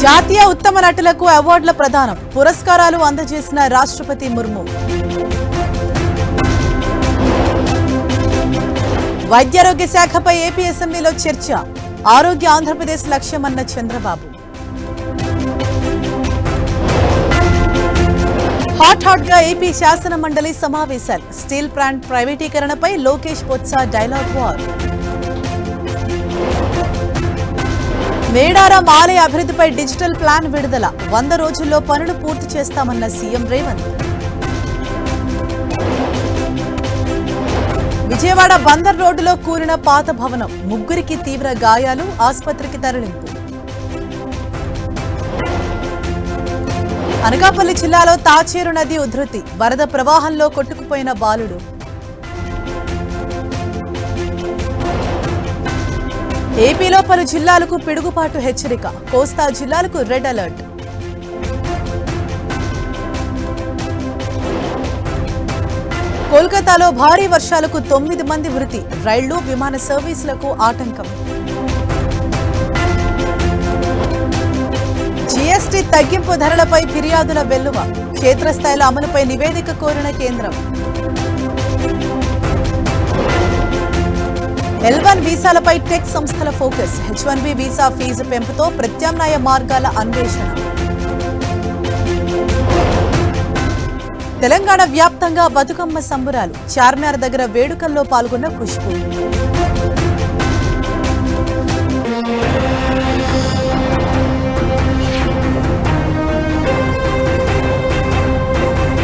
జాతీయ ఉత్తమ నటులకు అవార్డుల ప్రదానం పురస్కారాలు అందజేసిన రాష్ట్రపతి ముర్ము. వైద్యారోగ్య శాఖపై ఏపీ అసెంబ్లీలో చర్చ. ఆరోగ్య ఆంధ్రప్రదేశ్ లక్ష్యమన్న చంద్రబాబు. హాట్ గా ఏపీ శాసన మండలి సమావేశాలు. స్టీల్ ప్లాంట్ ప్రైవేటీకరణపై లోకేష్ బొత్స డైలాగ్ వార్. మేడారం ఆలయ అభివృద్ధిపై డిజిటల్ ప్లాన్ విడుదల. 100 రోజుల్లో పనులు పూర్తి చేస్తామన్న సీఎం రేవంత్. విజయవాడ బందర్ రోడ్డులో కూలిన పాత భవనం. 3 తీవ్ర గాయాలు. ఆసుపత్రికి తరలింపు. అనకాపల్లి జిల్లాలో తాచేరు నది ఉధృతి. వరద ప్రవాహంలో కొట్టుకుపోయిన బాలుడు. ఏపీలో పలు జిల్లాలకు పిడుగుపాటు హెచ్చరిక. కోస్తా జిల్లాలకు రెడ్ అలర్ట్. కోల్కతాలో భారీ వర్షాలకు 9 మంది మృతి. రైళ్లు విమాన సర్వీసులకు ఆటంకం. జీఎస్టీ తగ్గింపు ధరలపై ఫిర్యాదుల వెల్లువ. క్షేత్రస్థాయిలో అమలుపై నివేదిక కోరిన కేంద్రం. L1 వీసాలపై టెక్ సంస్థల ఫోకస్. H1B వీసా ఫీజు పెంపుతో ప్రత్యామ్నాయ మార్గాల అన్వేషణ. తెలంగాణ వ్యాప్తంగా బతుకమ్మ సంబురాలు. చార్మినార్ దగ్గర వేడుకల్లో పాల్గొన్న ఖుష్బూ.